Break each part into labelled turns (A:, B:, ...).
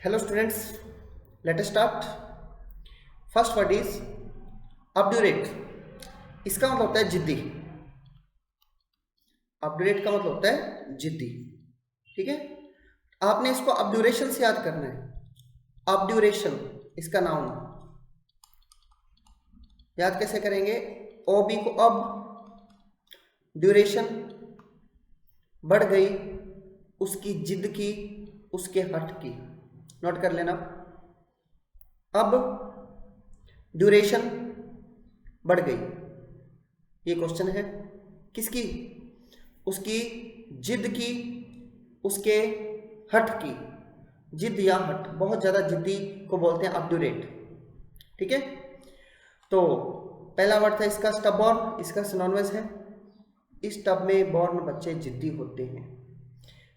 A: Hello students, let us start. First word is obdurate. इसका मतलब होता है जिद्दी। ऑब्ड्यूरेट का मतलब होता है जिद्दी। ठीक है, आपने इसको ऑब्ड्यूरेशन से याद करना है। ऑब्ड्यूरेशन इसका नाउन याद कैसे करेंगे? ओ बी को अब, ड्यूरेशन बढ़ गई, उसकी जिद की, उसके हट की। नोट कर लेना। अब ड्यूरेशन बढ़ गई, ये क्वेश्चन है किसकी? उसकी जिद की, उसके हट की। जिद या हट, बहुत ज्यादा जिद्दी को बोलते हैं ऑब्ड्यूरेट। ठीक है, तो पहला वर्ड था इसका स्टबबॉर्न, इसका सिनोनिमस है। इस टब में बॉर्न बच्चे जिद्दी होते हैं।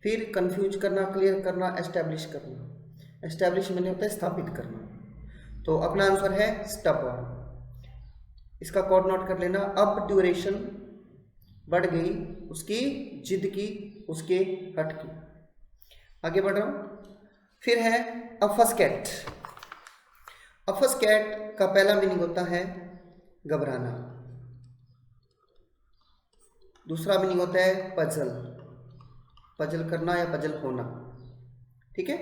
A: फिर कंफ्यूज करना, क्लियर करना, एस्टेब्लिश करना। एस्टेब्लिश मैंने होता है स्थापित करना। तो अपना आंसर है स्टबबॉर्न। इसका कोड नोट कर लेना। अब ड्यूरेशन बढ़ गई, उसकी जिद की, उसके हट की। आगे बढ़ रहा हूं। फिर है अफस्कैट। अफस्कैट का पहला मीनिंग होता है घबराना। दूसरा मीनिंग होता है पजल, पजल करना या पजल होना। ठीक है,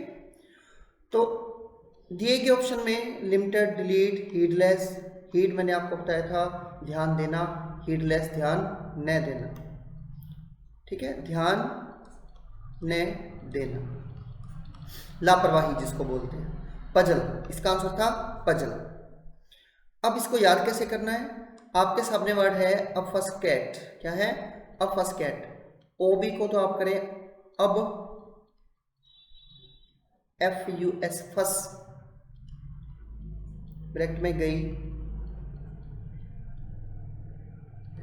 A: तो दिए गए ऑप्शन में लिमिटेड, डिलीट, हीडलेस। हीड मैंने आपको बताया था ध्यान देना, हीडलेस ध्यान न देना। ठीक है, ध्यान न देना, लापरवाही जिसको बोलते हैं। पजल, इसका आंसर था पजल। अब इसको याद कैसे करना है? आपके सामने वर्ड है अफस्कैट। क्या है? अफस्कैट। ओ बी को तो आप करें अब, एफ यू एस, फस, ब्रैकेट में गई।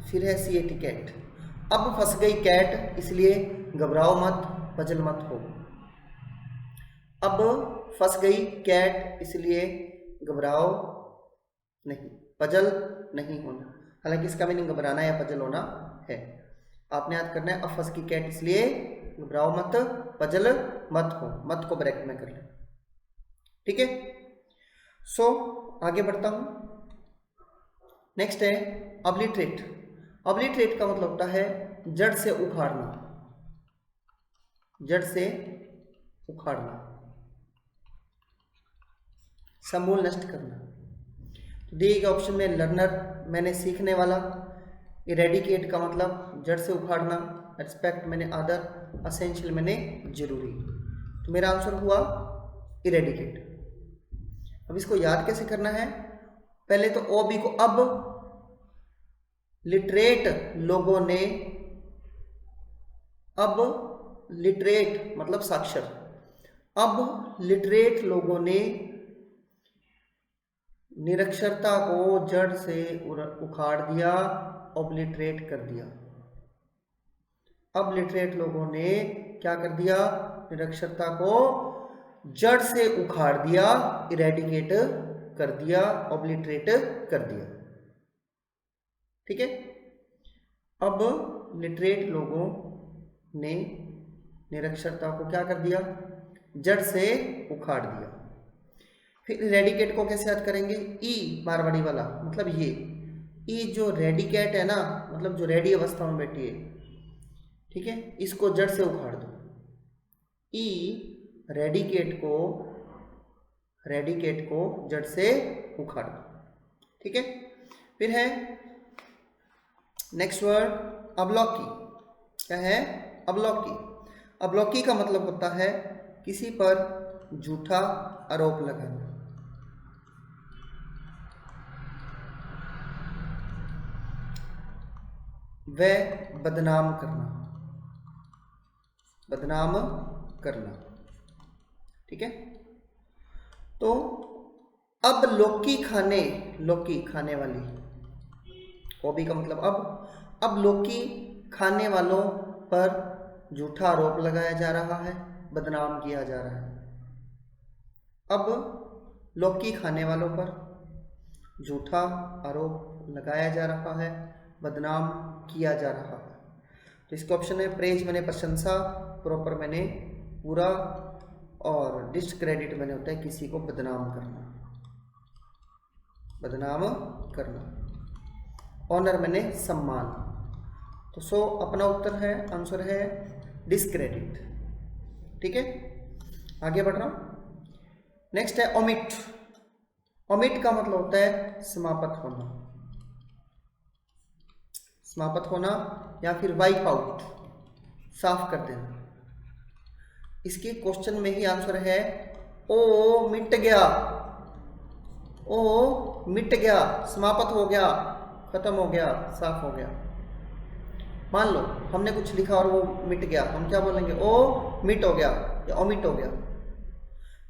A: फिर है सी ए टी, कैट। अब फंस गई कैट, इसलिए घबराओ मत, पजल मत हो। अब फंस गई कैट, इसलिए घबराओ नहीं, पजल नहीं होना। हालांकि इसका मीनिंग घबराना या पजल होना है। आपने याद करना है अब फंस गई कैट, इसलिए घबराओ मत, पजल मत हो। मत को ब्रैकेट में कर ले। ठीक है, सो आगे बढ़ता हूं। नेक्स्ट है ऑब्लिटरेट। ऑब्लिटरेट का मतलब होता है जड़ से उखाड़ना, जड़ से उखाड़ना, समूल नष्ट करना। तो दिए गए ऑप्शन में लर्नर मैंने सीखने वाला, इरेडिकेट का मतलब जड़ से उखाड़ना, रिस्पेक्ट मैंने आदर, असेंशियल मैंने जरूरी। तो मेरा आंसर हुआ इरेडिकेट। अब इसको याद कैसे करना है? पहले तो ओ बी को अब, लिटरेट लोगों ने, अब लिटरेट मतलब साक्षर। अब लिटरेट लोगों ने निरक्षरता को जड़ से उखाड़ दिया, ऑब्लिटरेट कर दिया। अब लिटरेट लोगों ने क्या कर दिया? निरक्षरता को जड़ से उखाड़ दिया, इरेडिकेट कर दिया, ऑब्लिटरेट कर दिया। ठीक है, अब लिटरेट लोगों ने निरक्षरता को क्या कर दिया? जड़ से उखाड़ दिया। फिर रेडिकेट को कैसे याद करेंगे? ई मारवाड़ी वाला, मतलब ये ई जो रेडिकेट है ना, मतलब जो रेडी अवस्था में बैठी है। ठीक है, इसको जड़ से उखाड़ दो। ई रेडिकेट को जड़ से उखाड़ दो। ठीक है, फिर है नेक्स्ट वर्ड अवलौकी। क्या है? अवलौकी। अवलौकी का मतलब होता है किसी पर झूठा आरोप लगाना, वह बदनाम करना, बदनाम करना। ठीक है, तो अब लौकी खाने, लौकी खाने वाली, हॉबी का मतलब अब लौकी खाने वालों पर झूठा आरोप लगाया जा रहा है, बदनाम किया जा रहा है। अब लौकी खाने वालों पर झूठा आरोप लगाया जा रहा है, बदनाम किया जा रहा है। तो इसका ऑप्शन है प्रेज मैंने प्रशंसा, प्रॉपर मैंने पूरा, और डिस्क्रेडिट मैंने होता है किसी को बदनाम करना, बदनाम करना। ऑनर मैंने सम्मान। तो सो अपना उत्तर है, आंसर है डिस्क्रेडिट। ठीक है, आगे बढ़ रहा हूं। नेक्स्ट है ओमिट। ओमिट का मतलब होता है समाप्त होना, समाप्त होना या फिर वाइप आउट, साफ कर देना। इसके क्वेश्चन में ही आंसर है ओ मिट गया, ओ मिट गया, समाप्त हो गया, खत्म हो गया, साफ हो गया। मान लो हमने कुछ लिखा और वो मिट गया, हम क्या बोलेंगे? ओ मिट हो गया या ओमिट हो गया।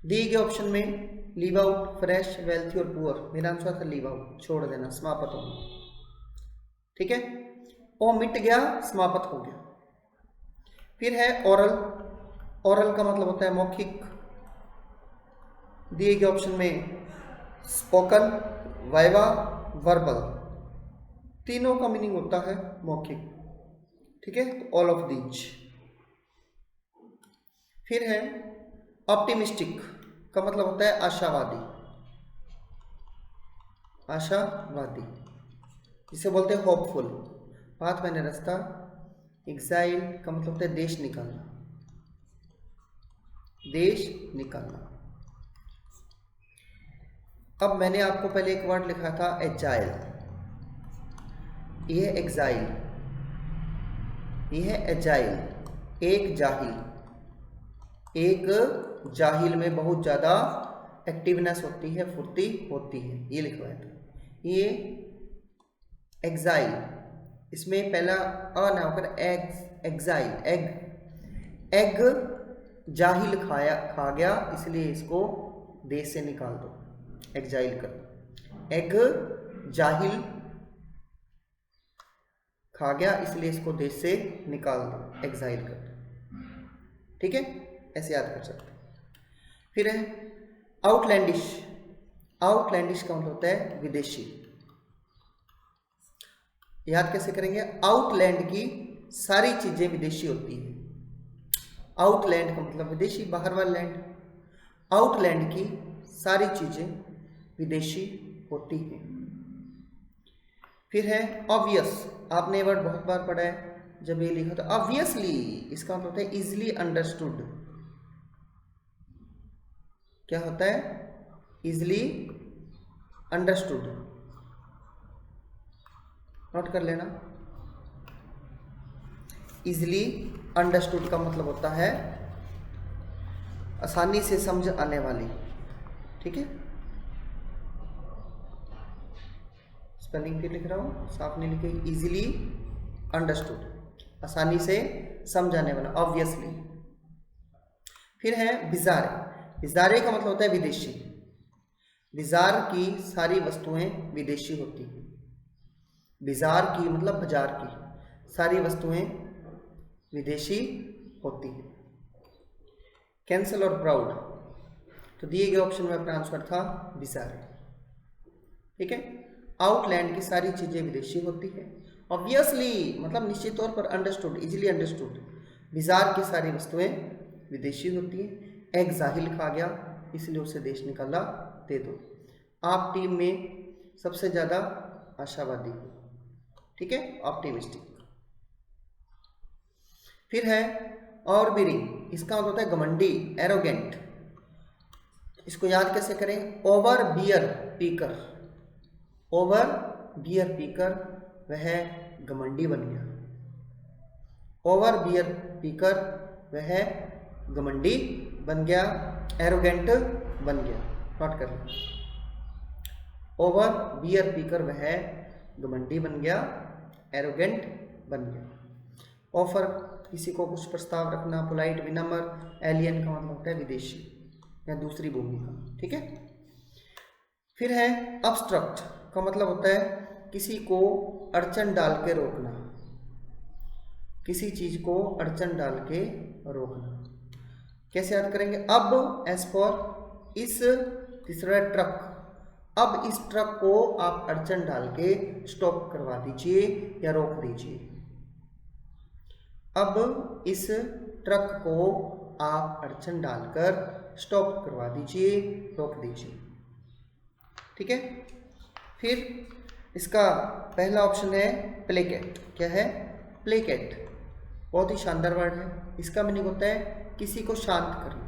A: दिए गए ऑप्शन में लीव आउट, फ्रेश, वेल्थी और पुअर। मेरा आंसर था लीव आउट, छोड़ देना, समाप्त होना। ठीक है, ओ मिट गया, समाप्त हो गया। फिर है ओरल। ओरल का मतलब होता है मौखिक। दिए गए ऑप्शन में स्पोकन, वाइवा, वर्बल, तीनों का मीनिंग होता है मौखिक। ठीक है, तो ऑल ऑफ दीज। फिर है ऑप्टिमिस्टिक का मतलब होता है आशावादी, आशावादी, जिसे बोलते हैं होपफुल। बात मैंने रास्ता। एग्जाइल का मतलब होता है देश निकालना, देश निकालना। अब मैंने आपको पहले एक वर्ड लिखा था एजाइल, यह है एग्जाइल, यह है एजाइल। एक जाहिल, एक जाहिल में बहुत ज़्यादा एक्टिवनेस होती है, फुर्ती होती है, ये लिखवाया था। ये एग्जाइल, इसमें पहला अ ना होकर एग्जाइल, एग जाहिल खा गया, इसलिए इसको देश से निकाल दो, एग्जाइल कर। एग जाहिल खा गया, इसलिए इसको देश से निकाल दो, एग्जाइल कर। ठीक है, ऐसे याद कर सकते हैं। फिर है आउटलैंडिश। आउटलैंडिश का मतलब होता है विदेशी। याद कैसे करेंगे? आउटलैंड की सारी चीजें विदेशी होती है। आउटलैंड का मतलब विदेशी, बाहर वाला लैंड। आउटलैंड की सारी चीजें विदेशी होती हैं। फिर है ऑब्वियस। आपने वर्ड बहुत बार पढ़ा है, जब ये लिखा था ऑब्वियसली, इसका मतलब होता है इजिली अंडरस्टूड। क्या होता है? इजिली अंडरस्टूड, नोट कर लेना। इजिली अंडरस्टूड का मतलब होता है आसानी से समझ आने वाली। ठीक है, स्पेलिंग फिर लिख रहा हूं, साफ नहीं लिखे। इजिली अंडरस्टूड, आसानी से समझ आने वाला, ऑब्वियसली। फिर है बिजारे। बिजारे का मतलब होता है विदेशी। बिजार की सारी वस्तुएं विदेशी होती हैं। बिजार की मतलब बाजार की सारी वस्तुएं विदेशी होती हैं। कैंसल और प्राउड, तो दिए गए ऑप्शन में अपना आंसर था बिजारे। ठीक है, आउटलैंड की सारी चीजें विदेशी होती है। ऑब्वियसली मतलब निश्चित तौर पर, अंडरस्टूड, इजीली अंडरस्टूड, बिजार की सारी वस्तुएं विदेशी होती हैं। एग जाहिल खा गया, इसलिए उसे देश निकाला, दे दो। आप टीम में सबसे ज्यादा आशावादी हो। ठीक है, ऑप्टिमिस्टिक। फिर है और बिरिंग, इसका मतलब होता है घमंडी, एरोगेंट। इसको याद कैसे करें? ओवर बियर पीकर, ओवर बियर पीकर वह घमंडी बन गया। ओवर बियर पीकर वह घमंडी बन गया, एरोगेंट बन गया। नोट कर लो, ओवर बियर पीकर वह घमंडी बन गया, एरोगेंट बन गया। ऑफर, किसी को कुछ प्रस्ताव रखना। पोलाइट, विनम्र। एलियन का मतलब होता है विदेशी या दूसरी भूमि का। ठीक है, फिर है ऑब्स्ट्रक्ट का मतलब होता है किसी को अड़चन डाल के रोकना, किसी चीज को अड़चन डाल के रोकना। कैसे याद करेंगे? अब एस फॉर इस, तीसरा ट्रक, अब इस ट्रक को आप अड़चन डाल के स्टॉप करवा दीजिए या रोक दीजिए। अब इस ट्रक को आप अड़चन डालकर स्टॉप करवा दीजिए, रोक दीजिए। ठीक है। फिर इसका पहला ऑप्शन है प्लेकेट। क्या है? प्लेकेट। बहुत ही शानदार वर्ड है। इसका मीनिंग होता है किसी को शांत करना,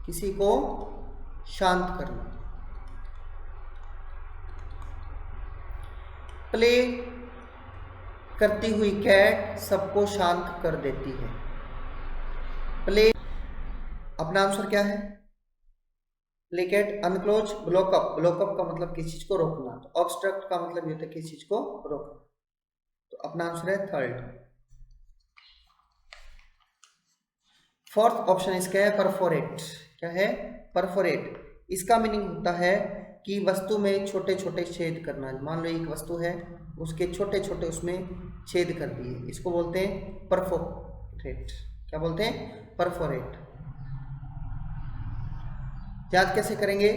A: किसी को शांत करना। प्ले करती हुई कैट सबको शांत कर देती है। प्ले, अपना आंसर क्या है? प्लेकेट। अनक्लोज, ब्लॉकअप। ब्लॉकअप का मतलब किसी चीज को रोकना, तो ऑब्स्ट्रक्ट का मतलब ये होता है किसी चीज को रोकना। तो अपना आंसर है थर्ड। फोर्थ ऑप्शन इसका है परफोरेट। क्या है? परफोरेट। इसका मीनिंग होता है कि वस्तु में छोटे छोटे छेद करना। मान लो एक वस्तु है, उसके छोटे छोटे उसमें छेद कर दिए, इसको बोलते हैं परफोरेट। क्या बोलते हैं? परफोरेट। याद कैसे करेंगे?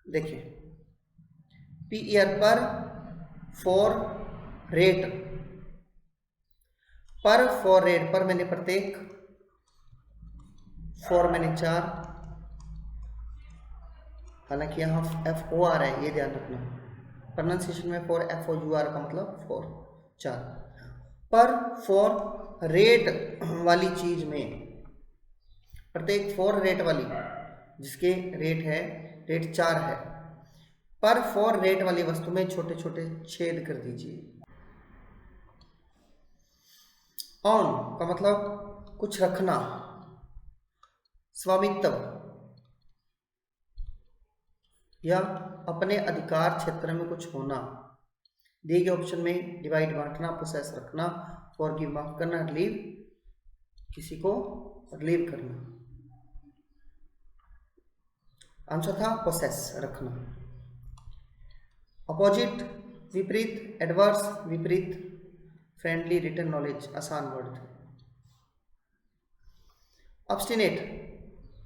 A: देखिए, पी ईयर पर, फॉर रेट। पर फॉर रेट, पर मैंने प्रत्येक, फॉर मैंने चार, हालांकि यहाँ एफ ओ आर है, ये ध्यान रखना। प्रोनाउंसिएशन में for F O U R का मतलब फॉर, चार। पर फॉर रेट वाली चीज में, प्रत्येक फॉर रेट वाली जिसके रेट है, रेट 4 है, पर फॉर रेट वाली वस्तु में छोटे छोटे छेद कर दीजिए। ऑन का मतलब कुछ रखना, स्वामित्व या अपने अधिकार क्षेत्र में कुछ होना। दिए गए ऑप्शन में डिवाइड बांटना, पोसेस रखना, फॉरगिव माफ करना, रिलीव किसी को रिलीव करना। आंसर था पोसेस, रखना। अपोजिट विपरीत, एडवर्स विपरीत, फ्रेंडली, रिटर्न, नॉलेज आसान वर्ड थे। ऑब्स्टिनेट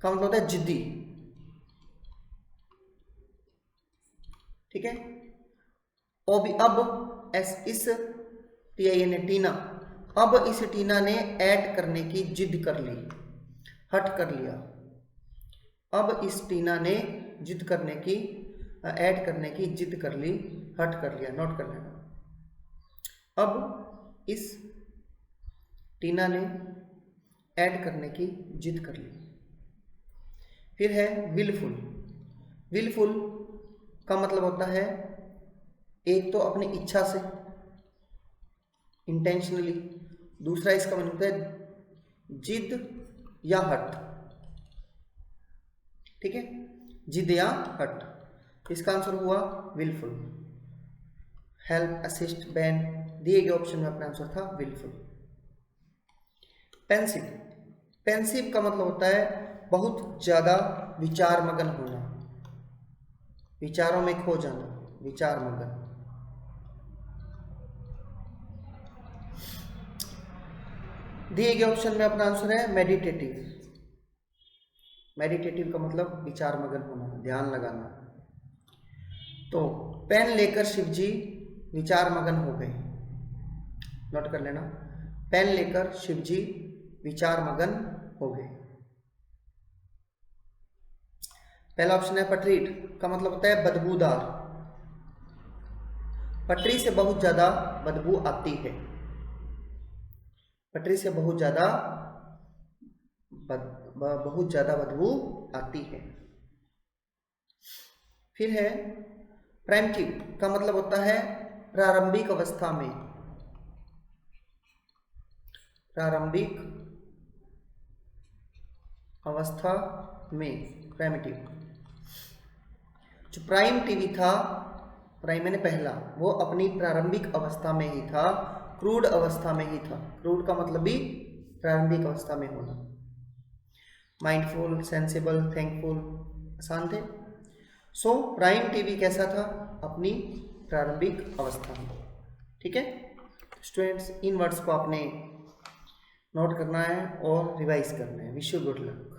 A: का मतलब होता है जिद्दी। ठीक है। अब इस टीना, अब इस टीना ने ऐड करने की जिद कर ली, हट कर लिया। अब इस टीना ने जिद करने की, ऐड करने की जिद कर ली, हट कर लिया। नोट कर लेना। अब इस टीना ने ऐड करने की जिद कर ली। फिर है विलफुल। विलफुल का मतलब होता है एक तो अपनी इच्छा से, इंटेंशनली। दूसरा इसका मतलब होता है जिद या हट। ठीक है, जिद या हट। इसका आंसर हुआ विलफुल। हेल्प, असिस्ट, बैंड, दिए गए ऑप्शन में अपना आंसर था विलफुल। पेंसिव। पेंसिव का मतलब होता है बहुत ज्यादा विचार मगन होना, विचारों में खो जाना, विचार मगन। दिए गए ऑप्शन में अपना आंसर है मेडिटेटिव। मेडिटेटिव का मतलब विचार मगन होना, ध्यान लगाना। तो पेन लेकर शिवजी विचार मगन हो गए। नोट कर लेना, पेन लेकर शिवजी विचार मगन हो गए। पहला ऑप्शन है पटरीट का मतलब होता है बदबूदार। पटरी से बहुत ज्यादा बदबू आती है, पटरी से बहुत ज्यादा बदबू आती है। फिर है प्राइमिटिव का मतलब होता है प्रारंभिक अवस्था में, प्रारंभिक अवस्था में, प्राइमिटिव। जो प्राइम टीवी था, प्राइम मैंने पहला, वो अपनी प्रारंभिक अवस्था में ही था, क्रूड अवस्था में ही था। क्रूड का मतलब भी प्रारंभिक अवस्था में होना। माइंडफुल, सेंसिबल, थैंकफुल आसान थे। सो प्राइम टीवी कैसा था? अपनी प्रारंभिक अवस्था में। ठीक है स्टूडेंट्स, इन वर्ड्स को आपने नोट करना है और रिवाइज करना है। Wish you good luck.